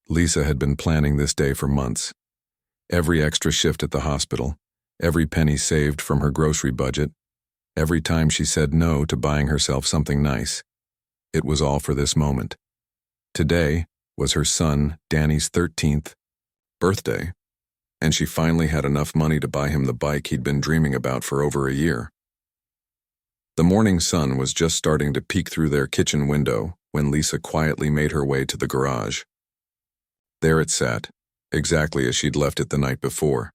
Lisa had been planning this day for months. Every extra shift at the hospital, every penny saved from her grocery budget, every time she said no to buying herself something nice. It was all for this moment. Today was her son, Danny's 13th birthday, and she finally had enough money to buy him the bike he'd been dreaming about for over a year. The morning sun was just starting to peek through their kitchen window when Lisa quietly made her way to the garage. There it sat, exactly as she'd left it the night before.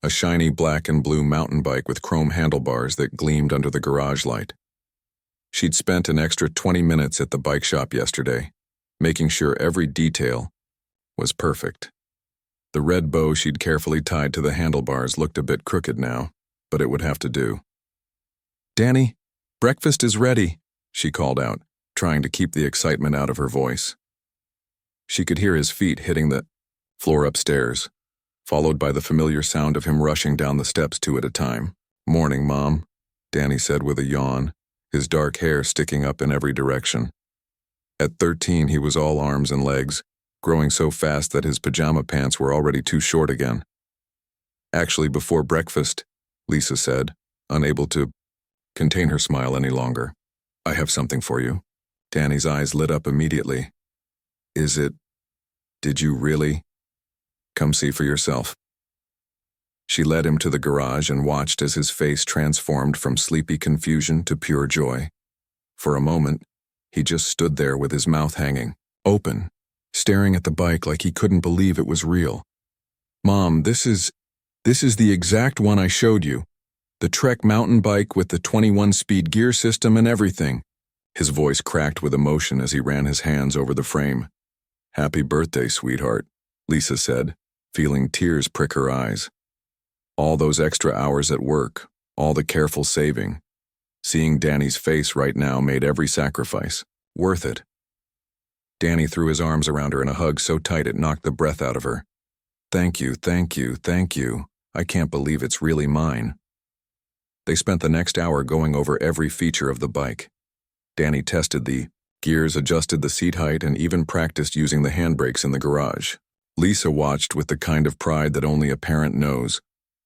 A shiny black and blue mountain bike with chrome handlebars that gleamed under the garage light. She'd spent an extra 20 minutes at the bike shop yesterday, making sure every detail was perfect. The red bow she'd carefully tied to the handlebars looked a bit crooked now, but it would have to do. "Danny, breakfast is ready," she called out, trying to keep the excitement out of her voice. She could hear his feet hitting the floor upstairs, followed by the familiar sound of him rushing down the steps two at a time. "Morning, Mom," Danny said with a yawn, his dark hair sticking up in every direction. At 13, he was all arms and legs, growing so fast that his pajama pants were already too short again. "Actually, before breakfast," Lisa said, unable to contain her smile any longer. "I have something for you." Danny's eyes lit up immediately. Did you really? Come see for yourself." She led him to the garage and watched as his face transformed from sleepy confusion to pure joy. For a moment, he just stood there with his mouth hanging open, staring at the bike like he couldn't believe it was real. "Mom, this is the exact one I showed you. The Trek mountain bike with the 21-speed gear system and everything." His voice cracked with emotion as he ran his hands over the frame. "Happy birthday, sweetheart," Lisa said, feeling tears prick her eyes. All those extra hours at work, all the careful saving. Seeing Danny's face right now made every sacrifice worth it. Danny threw his arms around her in a hug so tight it knocked the breath out of her. "Thank you, thank you, thank you. I can't believe it's really mine." They spent the next hour going over every feature of the bike. Danny tested the gears, adjusted the seat height, and even practiced using the handbrakes in the garage. Lisa watched with the kind of pride that only a parent knows,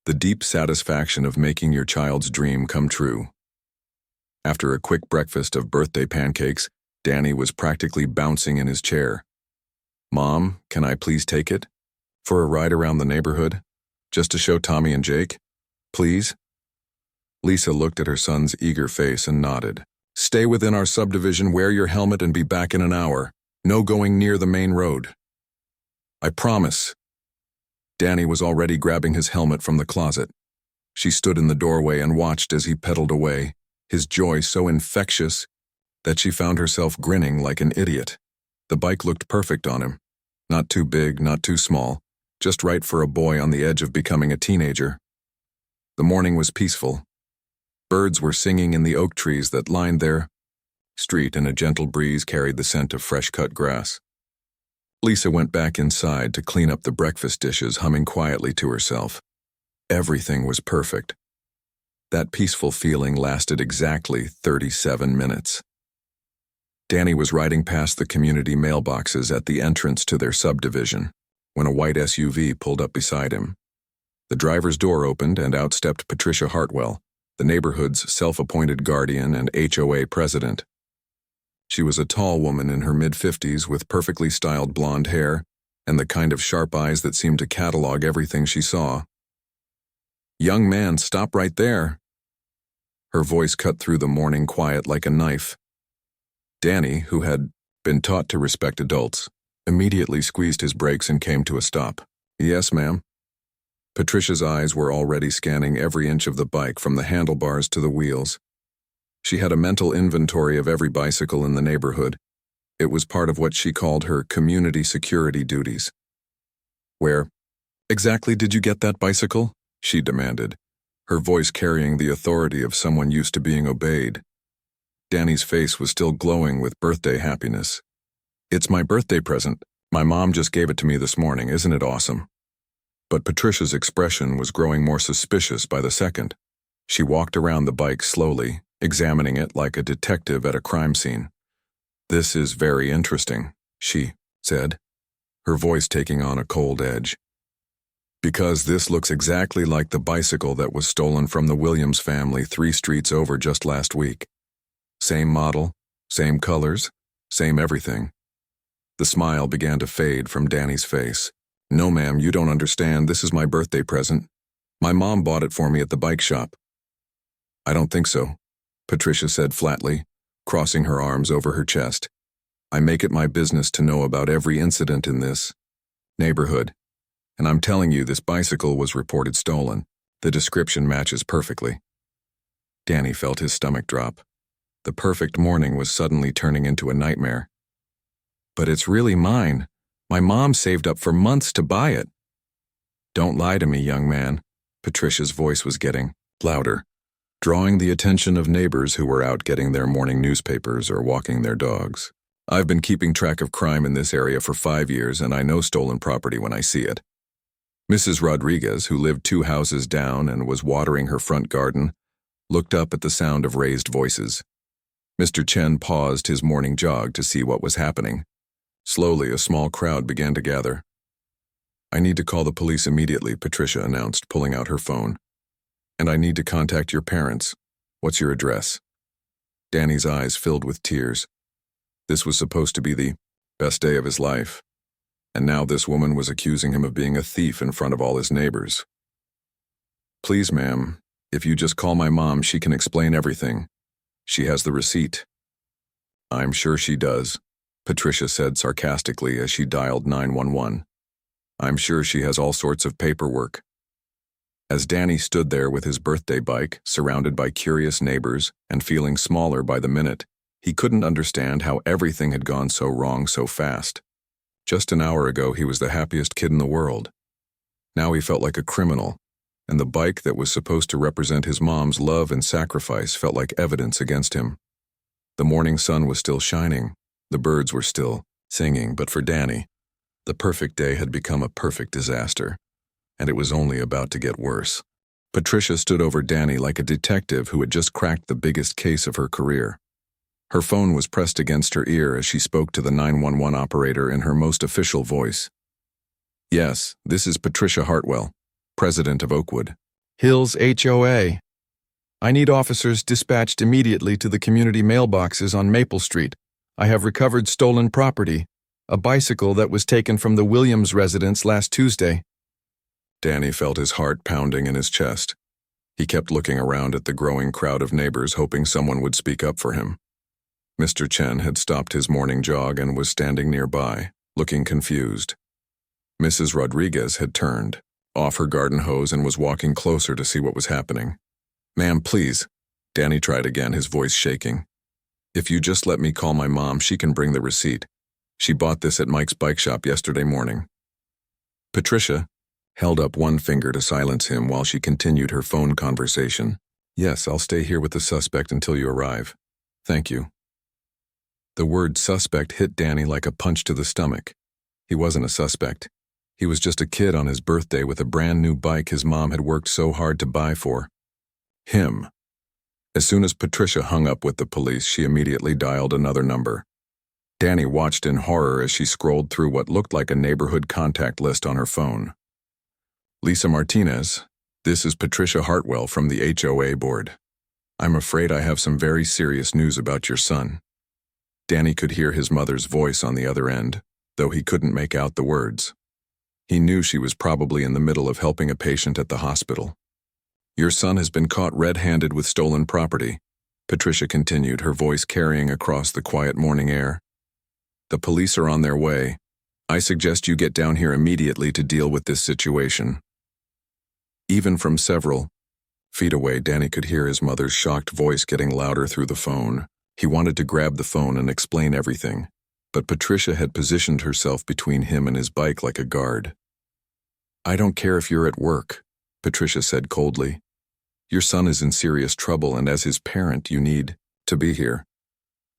the deep satisfaction of making your child's dream come true. After a quick breakfast of birthday pancakes, Danny was practically bouncing in his chair. "Mom, can I please take it? For a ride around the neighborhood? Just to show Tommy and Jake? Please?" Lisa looked at her son's eager face and nodded. "Stay within our subdivision, wear your helmet, and be back in an hour. No going near the main road." "I promise." Danny was already grabbing his helmet from the closet. She stood in the doorway and watched as he pedaled away, his joy so infectious that she found herself grinning like an idiot. The bike looked perfect on him. Not too big, not too small, just right for a boy on the edge of becoming a teenager. The morning was peaceful. Birds were singing in the oak trees that lined their street, and a gentle breeze carried the scent of fresh-cut grass. Lisa went back inside to clean up the breakfast dishes, humming quietly to herself. Everything was perfect. That peaceful feeling lasted exactly 37 minutes. Danny was riding past the community mailboxes at the entrance to their subdivision when a white SUV pulled up beside him. The driver's door opened and out stepped Patricia Hartwell, the neighborhood's self-appointed guardian and HOA president. She was a tall woman in her mid-50s with perfectly styled blonde hair and the kind of sharp eyes that seemed to catalog everything she saw. "Young man, stop right there." Her voice cut through the morning quiet like a knife. Danny, who had been taught to respect adults, immediately squeezed his brakes and came to a stop. "Yes, ma'am." Patricia's eyes were already scanning every inch of the bike from the handlebars to the wheels. She had a mental inventory of every bicycle in the neighborhood. It was part of what she called her community security duties. "Where exactly did you get that bicycle?" she demanded, her voice carrying the authority of someone used to being obeyed. Danny's face was still glowing with birthday happiness. "It's my birthday present. My mom just gave it to me this morning. Isn't it awesome?" But Patricia's expression was growing more suspicious by the second. She walked around the bike slowly, examining it like a detective at a crime scene. "This is very interesting," she said. her voice taking on a cold edge. Because this looks exactly like the bicycle that was stolen from the Williams family 3 streets over just last week. Same model, same colors, same everything. The smile began to fade from Danny's face. No, ma'am, you don't understand. This is my birthday present. My mom bought it for me at the bike shop. I don't think so, Patricia said flatly, crossing her arms over her chest. I make it my business to know about every incident in this neighborhood. And I'm telling you, this bicycle was reported stolen. The description matches perfectly. Danny felt his stomach drop. The perfect morning was suddenly turning into a nightmare. But it's really mine. My mom saved up for months to buy it. Don't lie to me, young man. Patricia's voice was getting louder, drawing the attention of neighbors who were out getting their morning newspapers or walking their dogs. I've been keeping track of crime in this area for 5 years, and I know stolen property when I see it. Mrs. Rodriguez, who lived 2 houses down and was watering her front garden, looked up at the sound of raised voices. Mr. Chen paused his morning jog to see what was happening. Slowly, a small crowd began to gather. I need to call the police immediately, Patricia announced, pulling out her phone. And I need to contact your parents. What's your address? Danny's eyes filled with tears. This was supposed to be the best day of his life. And now this woman was accusing him of being a thief in front of all his neighbors. Please, ma'am, if you just call my mom, she can explain everything. She has the receipt. I'm sure she does, Patricia said sarcastically as she dialed 911. I'm sure she has all sorts of paperwork. As Danny stood there with his birthday bike, surrounded by curious neighbors and feeling smaller by the minute, he couldn't understand how everything had gone so wrong so fast. Just an hour ago, he was the happiest kid in the world. Now he felt like a criminal, and the bike that was supposed to represent his mom's love and sacrifice felt like evidence against him. The morning sun was still shining, the birds were still singing, but for Danny, the perfect day had become a perfect disaster, and it was only about to get worse. Patricia stood over Danny like a detective who had just cracked the biggest case of her career. Her phone was pressed against her ear as she spoke to the 911 operator in her most official voice. Yes, this is Patricia Hartwell, president of Oakwood Hills HOA. I need officers dispatched immediately to the community mailboxes on Maple Street. I have recovered stolen property, a bicycle that was taken from the Williams residence last Tuesday. Danny felt his heart pounding in his chest. He kept looking around at the growing crowd of neighbors, hoping someone would speak up for him. Mr. Chen had stopped his morning jog and was standing nearby, looking confused. Mrs. Rodriguez had turned off her garden hose and was walking closer to see what was happening. Ma'am, please. Danny tried again, his voice shaking. If you just let me call my mom, she can bring the receipt. She bought this at Mike's bike shop yesterday morning. Patricia held up one finger to silence him while she continued her phone conversation. Yes, I'll stay here with the suspect until you arrive. Thank you. The word suspect hit Danny like a punch to the stomach. He wasn't a suspect. He was just a kid on his birthday with a brand new bike his mom had worked so hard to buy for him. As soon as Patricia hung up with the police, she immediately dialed another number. Danny watched in horror as she scrolled through what looked like a neighborhood contact list on her phone. Lisa Martinez, this is Patricia Hartwell from the HOA board. I'm afraid I have some very serious news about your son. Danny could hear his mother's voice on the other end, though he couldn't make out the words. He knew she was probably in the middle of helping a patient at the hospital. Your son has been caught red-handed with stolen property, Patricia continued, her voice carrying across the quiet morning air. The police are on their way. I suggest you get down here immediately to deal with this situation. Even from several feet away, Danny could hear his mother's shocked voice getting louder through the phone. He wanted to grab the phone and explain everything, but Patricia had positioned herself between him and his bike like a guard. I don't care if you're at work, Patricia said coldly. Your son is in serious trouble, and as his parent, you need to be here.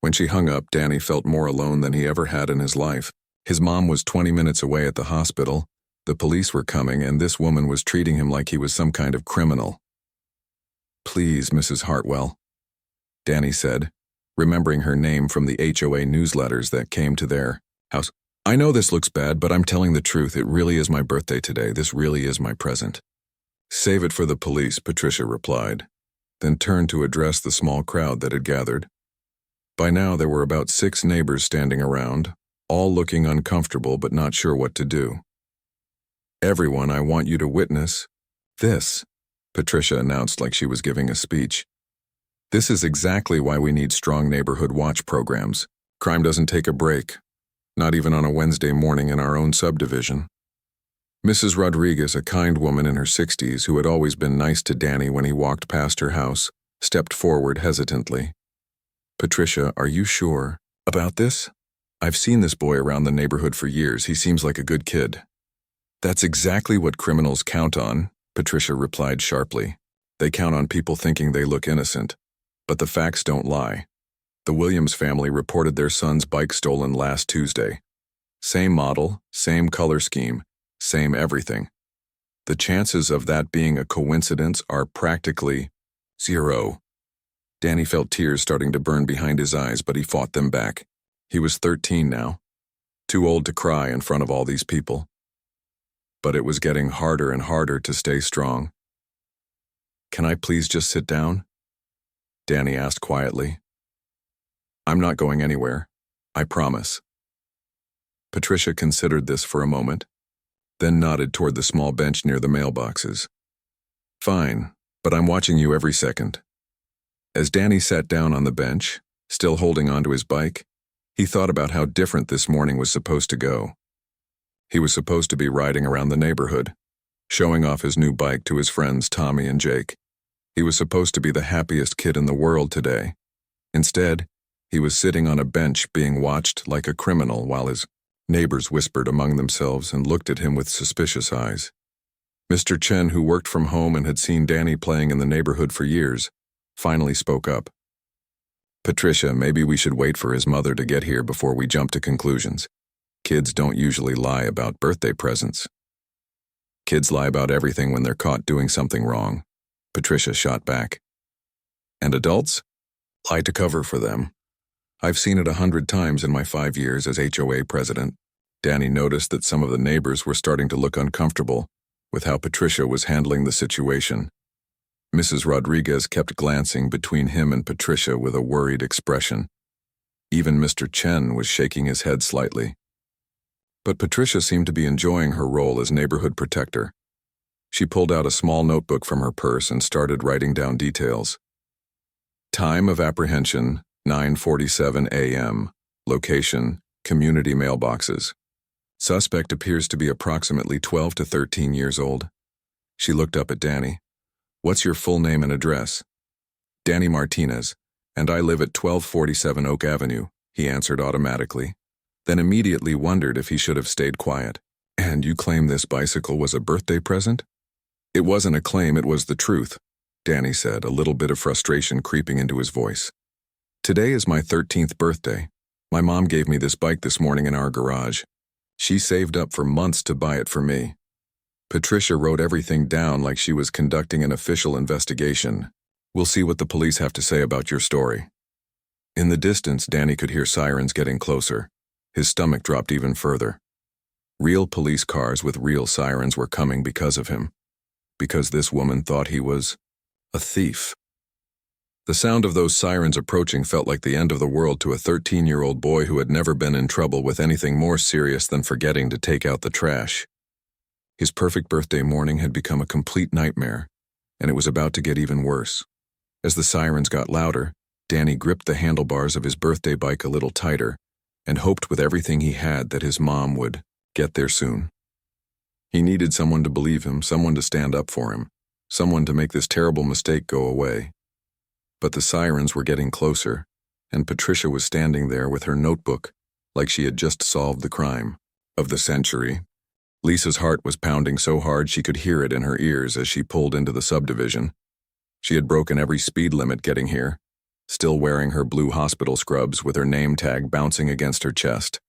When she hung up, Danny felt more alone than he ever had in his life. His mom was 20 minutes away at the hospital, the police were coming, and this woman was treating him like he was some kind of criminal. Please, Mrs. Hartwell, Danny said, remembering her name from the HOA newsletters that came to their house. I know this looks bad, but I'm telling the truth. It really is my birthday today. This really is my present. Save it for the police, Patricia replied, then turned to address the small crowd that had gathered. By now there were about 6 neighbors standing around, all looking uncomfortable but not sure what to do. Everyone, I want you to witness this, Patricia announced like she was giving a speech. This is exactly why we need strong neighborhood watch programs. Crime doesn't take a break, not even on a Wednesday morning in our own subdivision. Mrs. Rodriguez, a kind woman in her 60s who had always been nice to Danny when he walked past her house, stepped forward hesitantly. Patricia, are you sure about this? I've seen this boy around the neighborhood for years. He seems like a good kid. That's exactly what criminals count on, Patricia replied sharply. They count on people thinking they look innocent. But the facts don't lie. The Williams family reported their son's bike stolen last Tuesday. Same model, same color scheme, same everything. The chances of that being a coincidence are practically 0. Danny felt tears starting to burn behind his eyes, but he fought them back. He was 13 now, too old to cry in front of all these people. But it was getting harder and harder to stay strong. Can I please just sit down? Danny asked quietly. I'm not going anywhere. I promise. Patricia considered this for a moment, then nodded toward the small bench near the mailboxes. Fine, but I'm watching you every second. As Danny sat down on the bench, still holding onto his bike, he thought about how different this morning was supposed to go. He was supposed to be riding around the neighborhood, showing off his new bike to his friends Tommy and Jake. He was supposed to be the happiest kid in the world today. Instead, he was sitting on a bench being watched like a criminal while his neighbors whispered among themselves and looked at him with suspicious eyes. Mr. Chen, who worked from home and had seen Danny playing in the neighborhood for years, finally spoke up. Patricia, maybe we should wait for his mother to get here before we jump to conclusions. Kids don't usually lie about birthday presents. Kids lie about everything when they're caught doing something wrong, Patricia shot back. And adults? Lie to cover for them. I've seen it 100 times in my 5 years as HOA president. Danny noticed that some of the neighbors were starting to look uncomfortable with how Patricia was handling the situation. Mrs. Rodriguez kept glancing between him and Patricia with a worried expression. Even Mr. Chen was shaking his head slightly. But Patricia seemed to be enjoying her role as neighborhood protector. She pulled out a small notebook from her purse and started writing down details. Time of apprehension, 9:47 a.m. Location, community mailboxes. Suspect appears to be approximately 12 to 13 years old. She looked up at Danny. What's your full name and address? Danny Martinez, and I live at 1247 Oak Avenue, he answered automatically, then immediately wondered if he should have stayed quiet. And you claim this bicycle was a birthday present? It wasn't a claim, it was the truth, Danny said, a little bit of frustration creeping into his voice. Today is my 13th birthday. My mom gave me this bike this morning in our garage. She saved up for months to buy it for me. Patricia wrote everything down like she was conducting an official investigation. We'll see what the police have to say about your story. In the distance, Danny could hear sirens getting closer. His stomach dropped even further. Real police cars with real sirens were coming because of him. Because this woman thought he was a thief. The sound of those sirens approaching felt like the end of the world to a 13-year-old boy who had never been in trouble with anything more serious than forgetting to take out the trash. His perfect birthday morning had become a complete nightmare, and it was about to get even worse. As the sirens got louder, Danny gripped the handlebars of his birthday bike a little tighter and hoped with everything he had that his mom would get there soon. He needed someone to believe him, someone to stand up for him, someone to make this terrible mistake go away. But the sirens were getting closer, and Patricia was standing there with her notebook like she had just solved the crime of the century. Lisa's heart was pounding so hard she could hear it in her ears as she pulled into the subdivision. She had broken every speed limit getting here, still wearing her blue hospital scrubs with her name tag bouncing against her chest.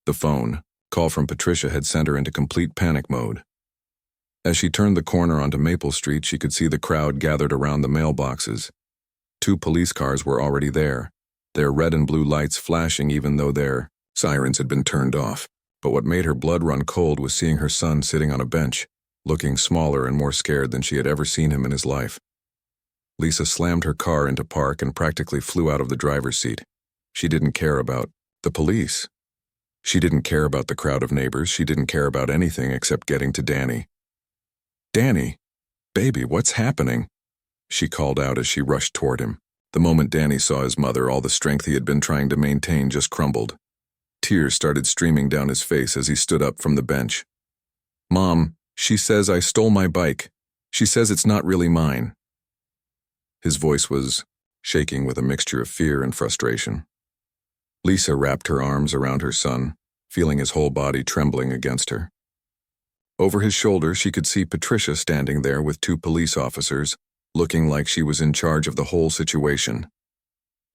The phone call from Patricia had sent her into complete panic mode. As she turned the corner onto Maple Street, she could see the crowd gathered around the mailboxes. 2 police cars were already there, their red and blue lights flashing even though their Sirens had been turned off, but what made her blood run cold was seeing her son sitting on a bench, looking smaller and more scared than she had ever seen him in his life. Lisa slammed her car into park and practically flew out of the driver's seat. She didn't care about the police. She didn't care about the crowd of neighbors. She didn't care about anything except getting to Danny. "Danny, baby, what's happening?" she called out as she rushed toward him. The moment Danny saw his mother, all the strength he had been trying to maintain just crumbled. Tears started streaming down his face as he stood up from the bench. "Mom, she says I stole my bike. She says it's not really mine." His voice was shaking with a mixture of fear and frustration. Lisa wrapped her arms around her son, feeling his whole body trembling against her. Over his shoulder, she could see Patricia standing there with 2 police officers, looking like she was in charge of the whole situation.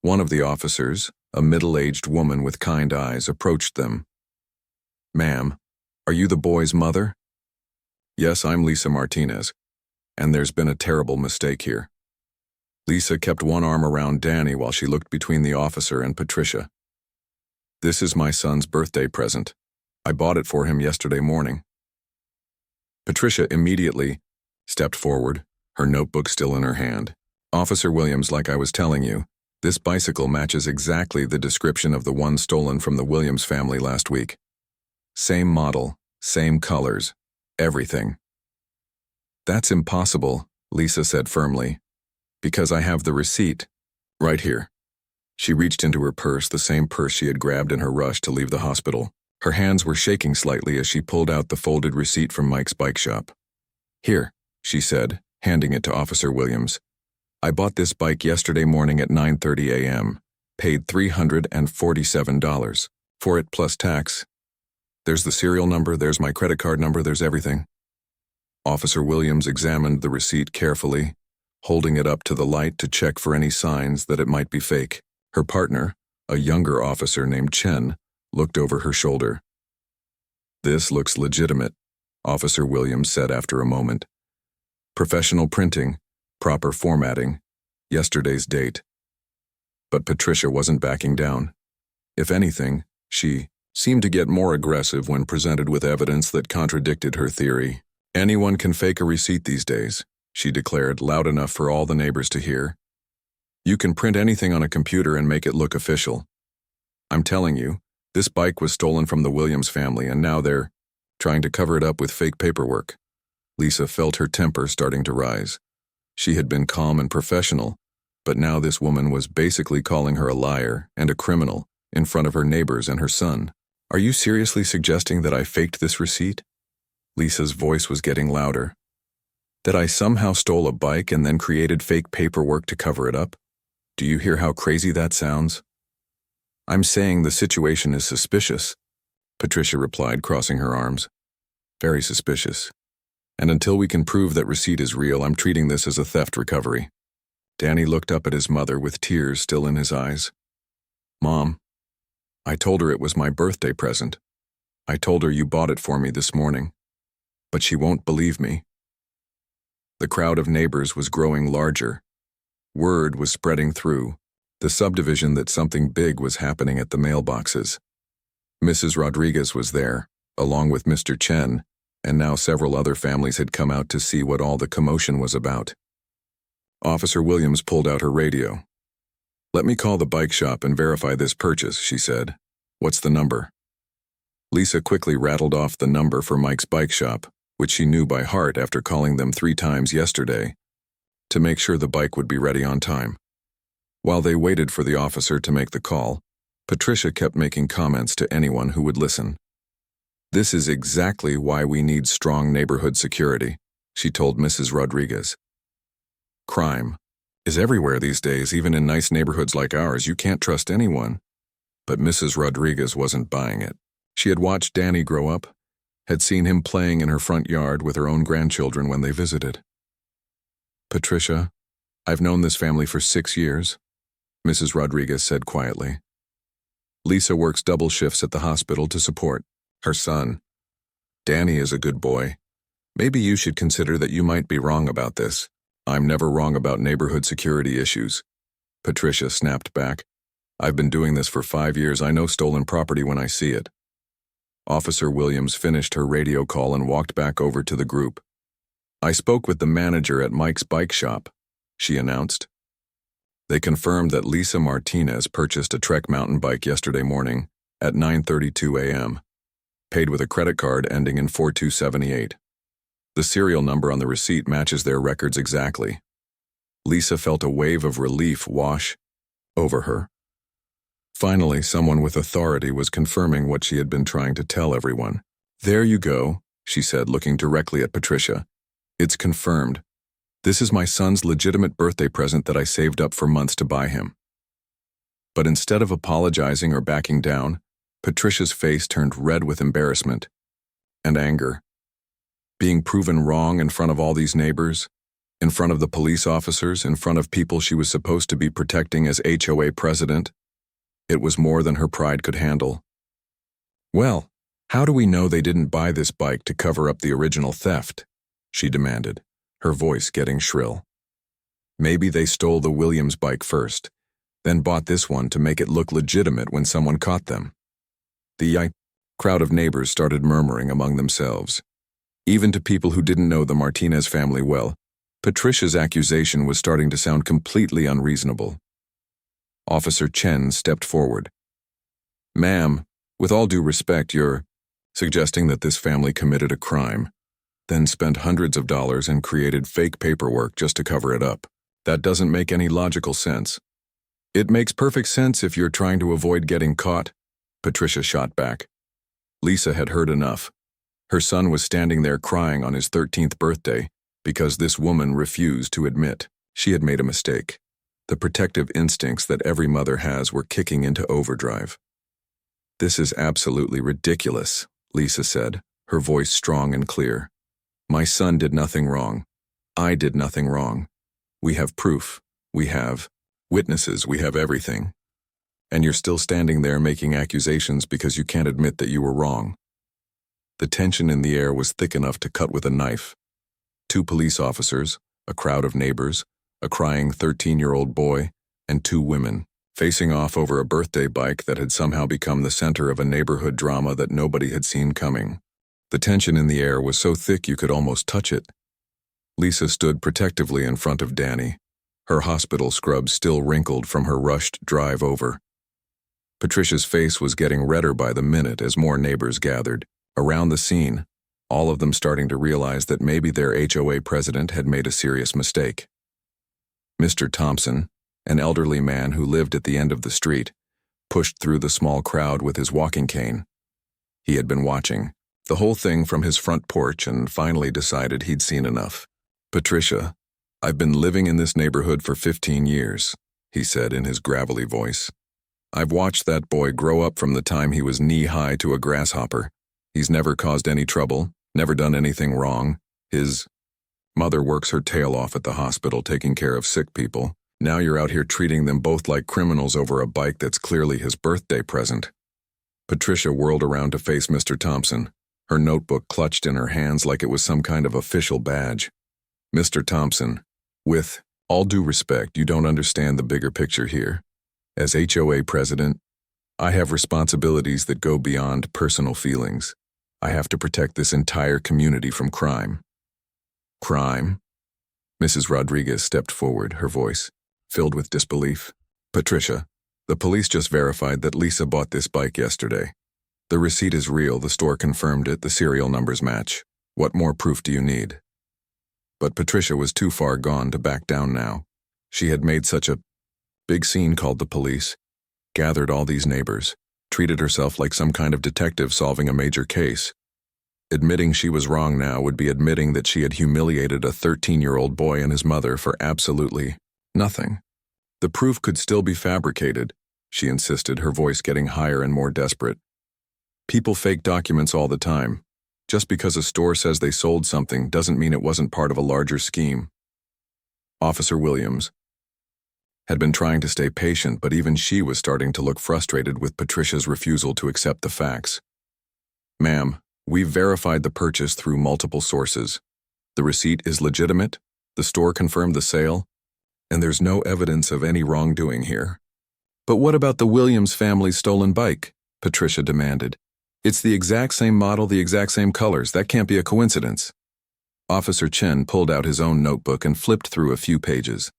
One of the officers, a middle-aged woman with kind eyes, approached them. "Ma'am, are you the boy's mother?" "Yes, I'm Lisa Martinez, and there's been a terrible mistake here." Lisa kept one arm around Danny while she looked between the officer and Patricia. "This is my son's birthday present. I bought it for him yesterday morning." Patricia immediately stepped forward, her notebook still in her hand. "Officer Williams, like I was telling you, this bicycle matches exactly the description of the one stolen from the Williams family last week. Same model, same colors, everything." "That's impossible," Lisa said firmly, "because I have the receipt right here." She reached into her purse, the same purse she had grabbed in her rush to leave the hospital. Her hands were shaking slightly as she pulled out the folded receipt from Mike's bike shop. "Here," she said, handing it to Officer Williams. "I bought this bike yesterday morning at 9:30 a.m., paid $347 for it plus tax. There's the serial number, there's my credit card number, there's everything." Officer Williams examined the receipt carefully, holding it up to the light to check for any signs that it might be fake. Her partner, a younger officer named Chen, looked over her shoulder. "This looks legitimate," Officer Williams said after a moment. "Professional printing, proper formatting, yesterday's date." But Patricia wasn't backing down. If anything, she seemed to get more aggressive when presented with evidence that contradicted her theory. "Anyone can fake a receipt these days," she declared, loud enough for all the neighbors to hear. "You can print anything on a computer and make it look official. I'm telling you, this bike was stolen from the Williams family and now they're trying to cover it up with fake paperwork." Lisa felt her temper starting to rise. She had been calm and professional, but now this woman was basically calling her a liar and a criminal in front of her neighbors and her son. "Are you seriously suggesting that I faked this receipt?" Lisa's voice was getting louder. "That I somehow stole a bike and then created fake paperwork to cover it up? Do you hear how crazy that sounds?" "I'm saying the situation is suspicious," Patricia replied, crossing her arms. "Very suspicious. And until we can prove that receipt is real, I'm treating this as a theft recovery." Danny looked up at his mother with tears still in his eyes. "Mom, I told her it was my birthday present. I told her you bought it for me this morning. But she won't believe me." The crowd of neighbors was growing larger. Word was spreading through the subdivision that something big was happening at the mailboxes. Mrs. Rodriguez was there, along with Mr. Chen, and now several other families had come out to see what all the commotion was about. Officer Williams pulled out her radio. "Let me call the bike shop and verify this purchase," she said. "What's the number?" Lisa quickly rattled off the number for Mike's bike shop, which she knew by heart after calling them 3 times yesterday, to make sure the bike would be ready on time. While they waited for the officer to make the call, Patricia kept making comments to anyone who would listen. "This is exactly why we need strong neighborhood security," she told Mrs. Rodriguez. "Crime is everywhere these days, even in nice neighborhoods like ours. You can't trust anyone." But Mrs. Rodriguez wasn't buying it. She had watched Danny grow up, had seen him playing in her front yard with her own grandchildren when they visited. "Patricia, I've known this family for 6 years," Mrs. Rodriguez said quietly. "Lisa works double shifts at the hospital to support her son. Danny is a good boy. Maybe you should consider that you might be wrong about this." "I'm never wrong about neighborhood security issues," Patricia snapped back. I've been doing this for 5 years. I know stolen property when I see it. Officer Williams finished her radio call and walked back over to the group. I spoke with the manager at Mike's bike shop, she announced. They confirmed that Lisa Martinez purchased a Trek mountain bike yesterday morning at 9:32 a.m., paid with a credit card ending in 4278. The serial number on the receipt matches their records exactly. Lisa felt a wave of relief wash over her. Finally, someone with authority was confirming what she had been trying to tell everyone. There you go, she said, looking directly at Patricia. It's confirmed. This is my son's legitimate birthday present that I saved up for months to buy him. But instead of apologizing or backing down, Patricia's face turned red with embarrassment and anger. Being proven wrong in front of all these neighbors, in front of the police officers, in front of people she was supposed to be protecting as HOA president, it was more than her pride could handle. Well, how do we know they didn't buy this bike to cover up the original theft? She demanded, her voice getting shrill. Maybe they stole the Williams bike first, then bought this one to make it look legitimate when someone caught them. The crowd of neighbors started murmuring among themselves. Even to people who didn't know the Martinez family well, Patricia's accusation was starting to sound completely unreasonable. Officer Chen stepped forward. Ma'am, with all due respect, you're suggesting that this family committed a crime, then spent hundreds of dollars and created fake paperwork just to cover it up. That doesn't make any logical sense. It makes perfect sense if you're trying to avoid getting caught, Patricia shot back. Lisa had heard enough. Her son was standing there crying on his 13th birthday because this woman refused to admit she had made a mistake. The protective instincts that every mother has were kicking into overdrive. This is absolutely ridiculous, Lisa said, her voice strong and clear. My son did nothing wrong. I did nothing wrong. We have proof. We have witnesses. We have everything. And you're still standing there making accusations because you can't admit that you were wrong. The tension in the air was thick enough to cut with a knife. 2 police officers, a crowd of neighbors, a crying 13-year-old boy, and 2 women, facing off over a birthday bike that had somehow become the center of a neighborhood drama that nobody had seen coming. The tension in the air was so thick you could almost touch it. Lisa stood protectively in front of Danny, her hospital scrubs still wrinkled from her rushed drive over. Patricia's face was getting redder by the minute as more neighbors gathered around the scene, all of them starting to realize that maybe their HOA president had made a serious mistake. Mr. Thompson, an elderly man who lived at the end of the street, pushed through the small crowd with his walking cane. He had been watching the whole thing from his front porch and finally decided he'd seen enough. Patricia, I've been living in this neighborhood for 15 years, he said in his gravelly voice. I've watched that boy grow up from the time he was knee-high to a grasshopper. He's never caused any trouble, never done anything wrong. His mother works her tail off at the hospital taking care of sick people. Now you're out here treating them both like criminals over a bike that's clearly his birthday present. Patricia whirled around to face Mr. Thompson, her notebook clutched in her hands like it was some kind of official badge. Mr. Thompson, with all due respect, you don't understand the bigger picture here. As HOA president, I have responsibilities that go beyond personal feelings. I have to protect this entire community from crime. Crime? Mrs. Rodriguez stepped forward, her voice filled with disbelief. Patricia, the police just verified that Lisa bought this bike yesterday. The receipt is real, the store confirmed it, the serial numbers match. What more proof do you need? But Patricia was too far gone to back down now. She had made such a big scene, called the police, gathered all these neighbors, treated herself like some kind of detective solving a major case. Admitting she was wrong now would be admitting that she had humiliated a 13-year-old boy and his mother for absolutely nothing. The proof could still be fabricated, she insisted, her voice getting higher and more desperate. People fake documents all the time. Just because a store says they sold something doesn't mean it wasn't part of a larger scheme. Officer Williams had been trying to stay patient, but even she was starting to look frustrated with Patricia's refusal to accept the facts. Ma'am, we've verified the purchase through multiple sources. The receipt is legitimate, the store confirmed the sale, and there's no evidence of any wrongdoing here. But what about the Williams family's stolen bike? Patricia demanded. It's the exact same model, the exact same colors. That can't be a coincidence. Officer Chen pulled out his own notebook and flipped through a few pages.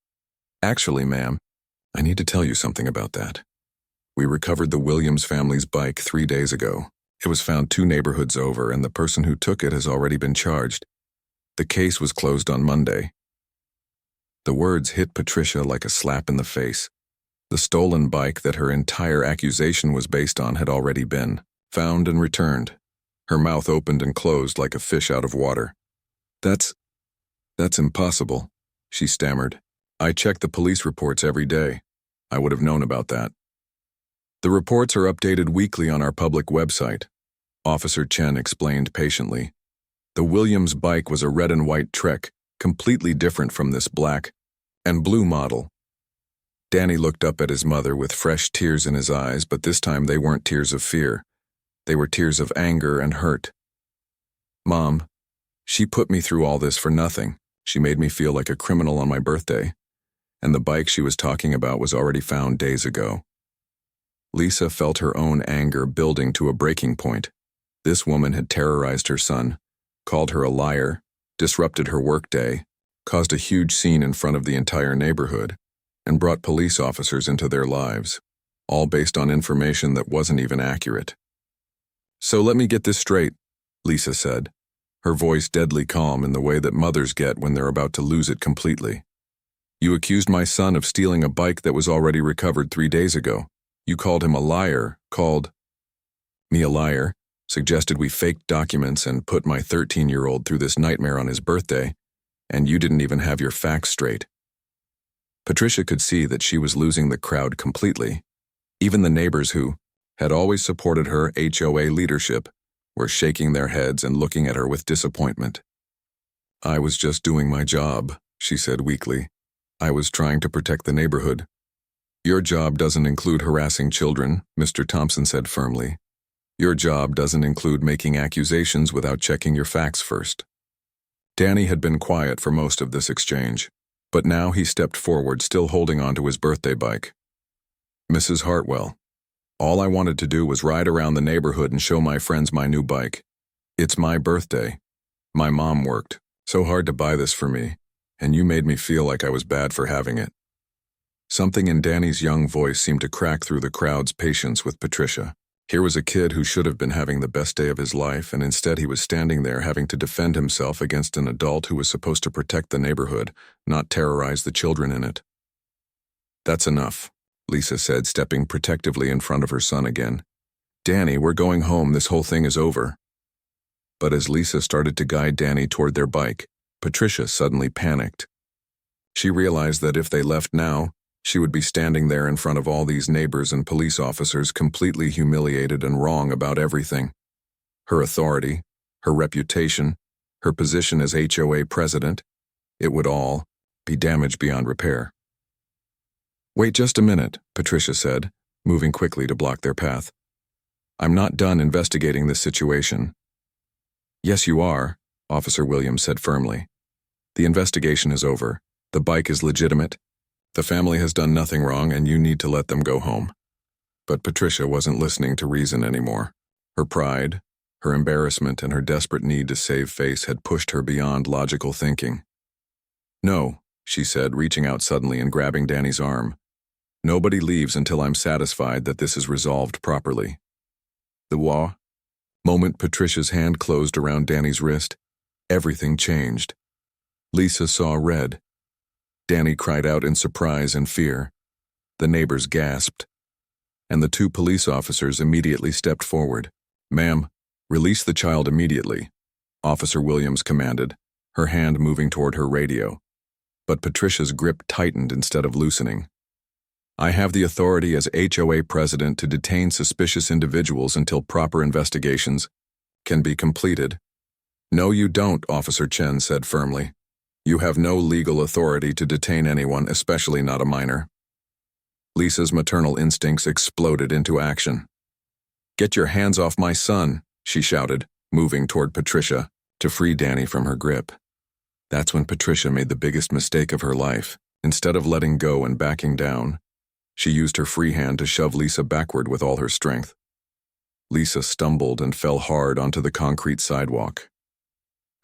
Actually, ma'am, I need to tell you something about that. We recovered the Williams family's bike 3 days ago. It was found 2 neighborhoods over, and the person who took it has already been charged. The case was closed on Monday. The words hit Patricia like a slap in the face. The stolen bike that her entire accusation was based on had already been found and returned. Her mouth opened and closed like a fish out of water. That's impossible, she stammered. I check the police reports every day. I would have known about that. The reports are updated weekly on our public website, Officer Chen explained patiently. The Williams bike was a red and white Trek, completely different from this black and blue model. Danny looked up at his mother with fresh tears in his eyes, but this time they weren't tears of fear. They were tears of anger and hurt. Mom, she put me through all this for nothing. She made me feel like a criminal on my birthday. And the bike she was talking about was already found days ago. Lisa felt her own anger building to a breaking point. This woman had terrorized her son, called her a liar, disrupted her workday, caused a huge scene in front of the entire neighborhood, and brought police officers into their lives, all based on information that wasn't even accurate. So let me get this straight, Lisa said, her voice deadly calm in the way that mothers get when they're about to lose it completely. You accused my son of stealing a bike that was already recovered 3 days ago. You called him a liar, called me a liar, suggested we faked documents and put my 13-year-old through this nightmare on his birthday, and you didn't even have your facts straight. Patricia could see that she was losing the crowd completely. Even the neighbors who had always supported her HOA leadership were shaking their heads and looking at her with disappointment. I was just doing my job, she said weakly. I was trying to protect the neighborhood. Your job doesn't include harassing children, Mr. Thompson said firmly. Your job doesn't include making accusations without checking your facts first. Danny had been quiet for most of this exchange, but now he stepped forward, still holding onto his birthday bike. Mrs. Hartwell, all I wanted to do was ride around the neighborhood and show my friends my new bike. It's my birthday. My mom worked so hard to buy this for me, and you made me feel like I was bad for having it. Something in Danny's young voice seemed to crack through the crowd's patience with Patricia. Here was a kid who should have been having the best day of his life, and instead he was standing there having to defend himself against an adult who was supposed to protect the neighborhood, not terrorize the children in it. That's enough, Lisa said, stepping protectively in front of her son again. Danny, we're going home. This whole thing is over. But as Lisa started to guide Danny toward their bike, Patricia suddenly panicked. She realized that if they left now, she would be standing there in front of all these neighbors and police officers, completely humiliated and wrong about everything. Her authority, her reputation, her position as HOA president, it would all be damaged beyond repair. Wait just a minute, Patricia said, moving quickly to block their path. I'm not done investigating this situation. Yes, you are, Officer Williams said firmly. The investigation is over. The bike is legitimate. The family has done nothing wrong, and you need to let them go home. But Patricia wasn't listening to reason anymore. Her pride, her embarrassment, and her desperate need to save face had pushed her beyond logical thinking. No, she said, reaching out suddenly and grabbing Danny's arm. Nobody leaves until I'm satisfied that this is resolved properly. The moment Patricia's hand closed around Danny's wrist, everything changed. Lisa saw red. Danny cried out in surprise and fear. The neighbors gasped, and the 2 police officers immediately stepped forward. Ma'am, release the child immediately, Officer Williams commanded, her hand moving toward her radio. But Patricia's grip tightened instead of loosening. I have the authority as HOA president to detain suspicious individuals until proper investigations can be completed. No, you don't, Officer Chen said firmly. You have no legal authority to detain anyone, especially not a minor. Lisa's maternal instincts exploded into action. Get your hands off my son, she shouted, moving toward Patricia to free Danny from her grip. That's when Patricia made the biggest mistake of her life. Instead of letting go and backing down, She used her free hand to shove Lisa backward with all her strength. Lisa stumbled and fell hard onto the concrete sidewalk.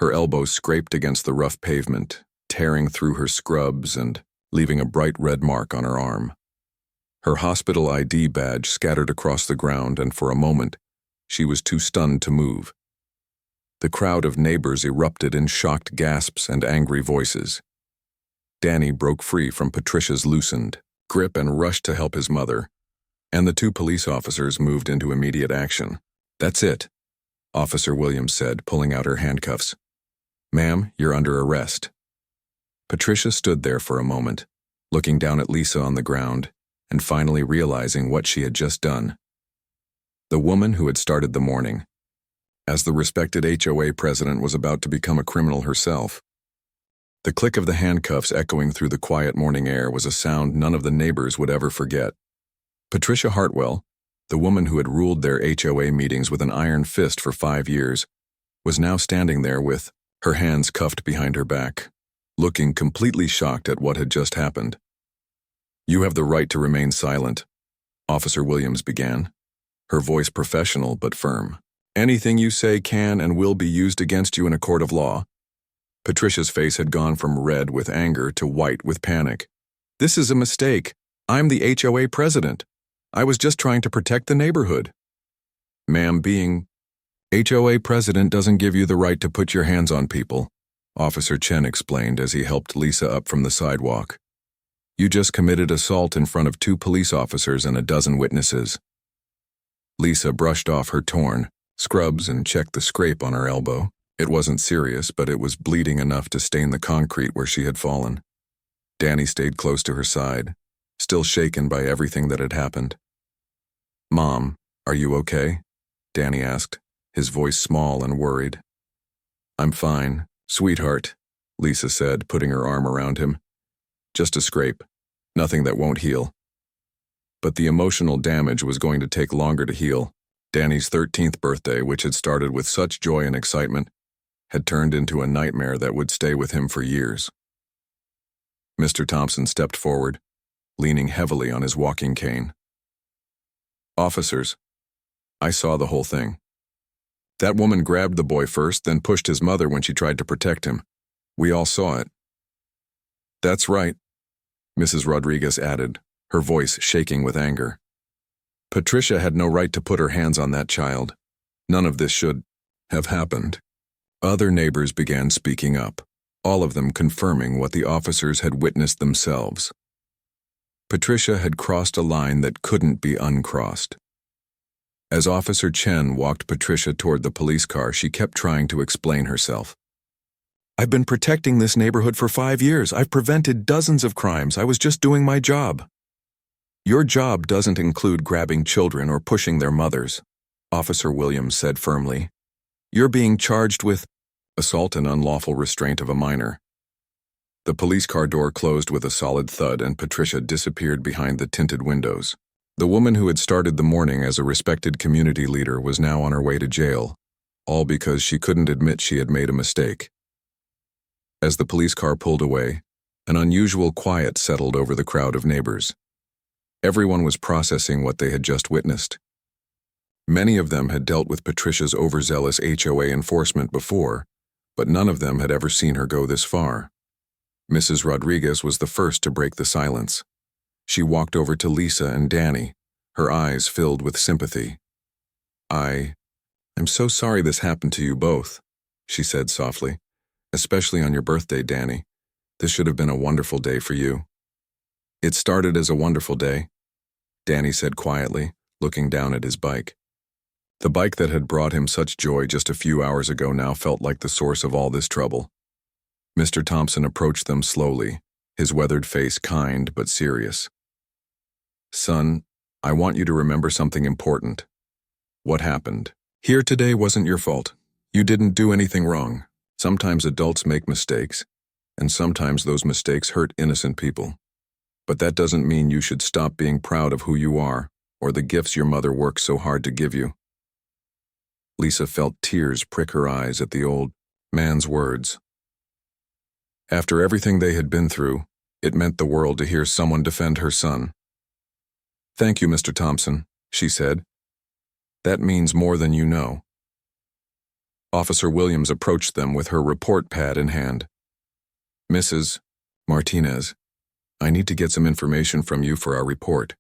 Her elbows scraped against the rough pavement, tearing through her scrubs and leaving a bright red mark on her arm. Her hospital ID badge scattered across the ground, and for a moment, she was too stunned to move. The crowd of neighbors erupted in shocked gasps and angry voices. Danny broke free from Patricia's loosened grip and rushed to help his mother, and the two police officers moved into immediate action. "That's it," Officer Williams said, pulling out her handcuffs. "Ma'am, you're under arrest." Patricia stood there for a moment, looking down at Lisa on the ground, and finally realizing what she had just done. The woman who had started the morning, as the respected HOA president, was about to become a criminal herself. The click of the handcuffs echoing through the quiet morning air was a sound none of the neighbors would ever forget. Patricia Hartwell, the woman who had ruled their HOA meetings with an iron fist for 5 years, was now standing there with her hands cuffed behind her back, looking completely shocked at what had just happened. "You have the right to remain silent," Officer Williams began, her voice professional but firm. "Anything you say can and will be used against you in a court of law." Patricia's face had gone from red with anger to white with panic. "This is a mistake. I'm the HOA president. I was just trying to protect the neighborhood." "Ma'am, being HOA president doesn't give you the right to put your hands on people," Officer Chen explained as he helped Lisa up from the sidewalk. "You just committed assault in front of 2 police officers and a dozen witnesses." Lisa brushed off her torn scrubs and checked the scrape on her elbow. It wasn't serious, but it was bleeding enough to stain the concrete where she had fallen. Danny stayed close to her side, still shaken by everything that had happened. "Mom, are you okay?" Danny asked, his voice small and worried. "I'm fine, sweetheart," Lisa said, putting her arm around him. "Just a scrape, nothing that won't heal." But the emotional damage was going to take longer to heal. Danny's 13th birthday, which had started with such joy and excitement, had turned into a nightmare that would stay with him for years. Mr. Thompson stepped forward, leaning heavily on his walking cane. "Officers, I saw the whole thing. That woman grabbed the boy first, then pushed his mother when she tried to protect him. We all saw it." "That's right," Mrs. Rodriguez added, her voice shaking with anger. "Patricia had no right to put her hands on that child. None of this should have happened." Other neighbors began speaking up, all of them confirming what the officers had witnessed themselves. Patricia had crossed a line that couldn't be uncrossed. As Officer Chen walked Patricia toward the police car, she kept trying to explain herself. "I've been protecting this neighborhood for 5 years. I've prevented dozens of crimes. I was just doing my job." "Your job doesn't include grabbing children or pushing their mothers," Officer Williams said firmly. "You're being charged with assault and unlawful restraint of a minor." The police car door closed with a solid thud, and Patricia disappeared behind the tinted windows. The woman who had started the morning as a respected community leader was now on her way to jail, all because she couldn't admit she had made a mistake. As the police car pulled away, an unusual quiet settled over the crowd of neighbors. Everyone was processing what they had just witnessed. Many of them had dealt with Patricia's overzealous HOA enforcement before, but none of them had ever seen her go this far. Mrs. Rodriguez was the first to break the silence. She walked over to Lisa and Danny, her eyes filled with sympathy. I'm so sorry this happened to you both," she said softly. "Especially on your birthday, Danny. This should have been a wonderful day for you." "It started as a wonderful day," Danny said quietly, looking down at his bike. The bike that had brought him such joy just a few hours ago now felt like the source of all this trouble. Mr. Thompson approached them slowly, his weathered face kind but serious. "Son, I want you to remember something important. What happened here today wasn't your fault. You didn't do anything wrong. Sometimes adults make mistakes, and sometimes those mistakes hurt innocent people. But that doesn't mean you should stop being proud of who you are or the gifts your mother worked so hard to give you." Lisa felt tears prick her eyes at the old man's words. After everything they had been through, it meant the world to hear someone defend her son. "Thank you, Mr. Thompson," she said. "That means more than you know." Officer Williams approached them with her report pad in hand. "Mrs. Martinez, I need to get some information from you for our report.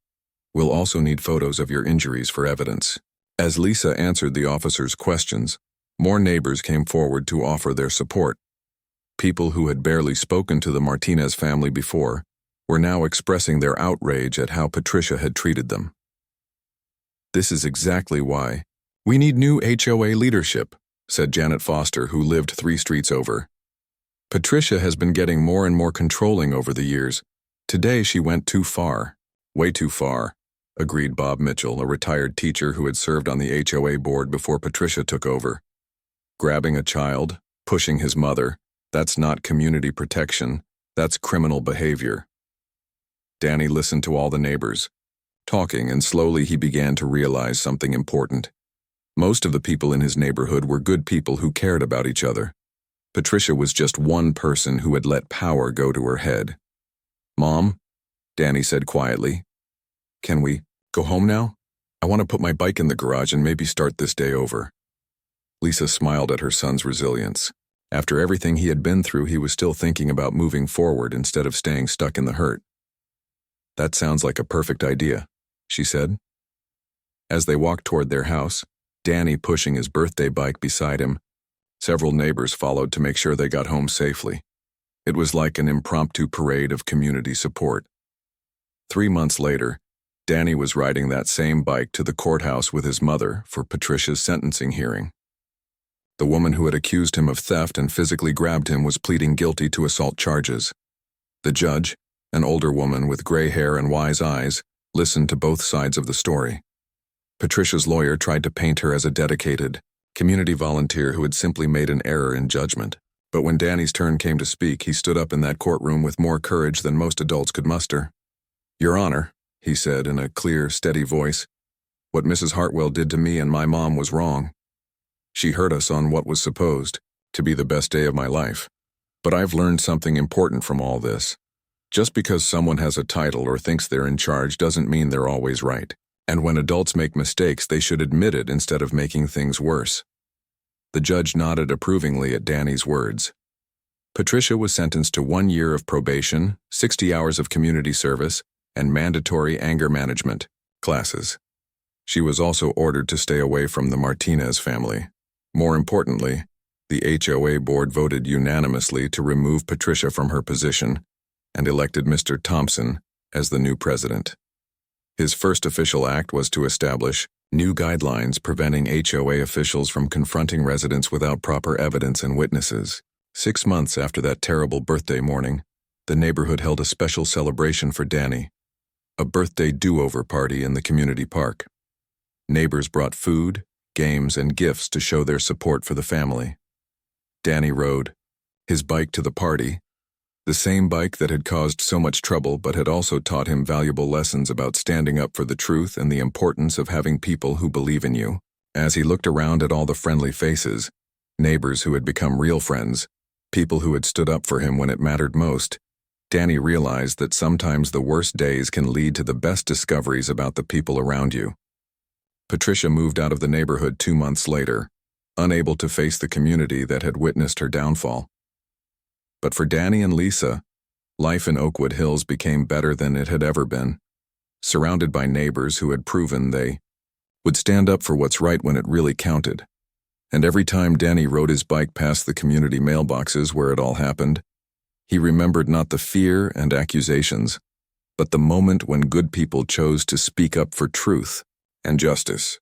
We'll also need photos of your injuries for evidence." As Lisa answered the officer's questions, more neighbors came forward to offer their support. People who had barely spoken to the Martinez family before were now expressing their outrage at how Patricia had treated them. "This is exactly why we need new HOA leadership," said Janet Foster, who lived 3 streets over. "Patricia has been getting more and more controlling over the years. Today she went too far. Way too far," agreed Bob Mitchell, a retired teacher who had served on the HOA board before Patricia took over. "Grabbing a child, pushing his mother, that's not community protection, that's criminal behavior." Danny listened to all the neighbors, talking, and slowly he began to realize something important. Most of the people in his neighborhood were good people who cared about each other. Patricia was just one person who had let power go to her head. "Mom," Danny said quietly, "can we go home now? I want to put my bike in the garage and maybe start this day over." Lisa smiled at her son's resilience. After everything he had been through, he was still thinking about moving forward instead of staying stuck in the hurt. "That sounds like a perfect idea," she said. As they walked toward their house, Danny pushing his birthday bike beside him, several neighbors followed to make sure they got home safely. It was like an impromptu parade of community support. 3 months later, Danny was riding that same bike to the courthouse with his mother for Patricia's sentencing hearing. The woman who had accused him of theft and physically grabbed him was pleading guilty to assault charges. The judge, an older woman with gray hair and wise eyes, listened to both sides of the story. Patricia's lawyer tried to paint her as a dedicated, community volunteer who had simply made an error in judgment. But when Danny's turn came to speak, he stood up in that courtroom with more courage than most adults could muster. "Your Honor," he said in a clear, steady voice, "what Mrs. Hartwell did to me and my mom was wrong. She hurt us on what was supposed to be the best day of my life. But I've learned something important from all this. Just because someone has a title or thinks they're in charge doesn't mean they're always right. And when adults make mistakes, they should admit it instead of making things worse." The judge nodded approvingly at Danny's words. Patricia was sentenced to 1 year of probation, 60 hours of community service, and mandatory anger management classes. She was also ordered to stay away from the Martinez family. More importantly, the HOA board voted unanimously to remove Patricia from her position and elected Mr. Thompson as the new president. His first official act was to establish new guidelines preventing HOA officials from confronting residents without proper evidence and witnesses. 6 months after that terrible birthday morning, the neighborhood held a special celebration for Danny, a birthday do-over party in the community park. Neighbors brought food, games, and gifts to show their support for the family. Danny rode his bike to the party, the same bike that had caused so much trouble but had also taught him valuable lessons about standing up for the truth and the importance of having people who believe in you. As he looked around at all the friendly faces, neighbors who had become real friends, people who had stood up for him when it mattered most, Danny realized that sometimes the worst days can lead to the best discoveries about the people around you. Patricia moved out of the neighborhood 2 months later, unable to face the community that had witnessed her downfall. But for Danny and Lisa, life in Oakwood Hills became better than it had ever been, surrounded by neighbors who had proven they would stand up for what's right when it really counted. And every time Danny rode his bike past the community mailboxes where it all happened, he remembered not the fear and accusations, but the moment when good people chose to speak up for truth and justice.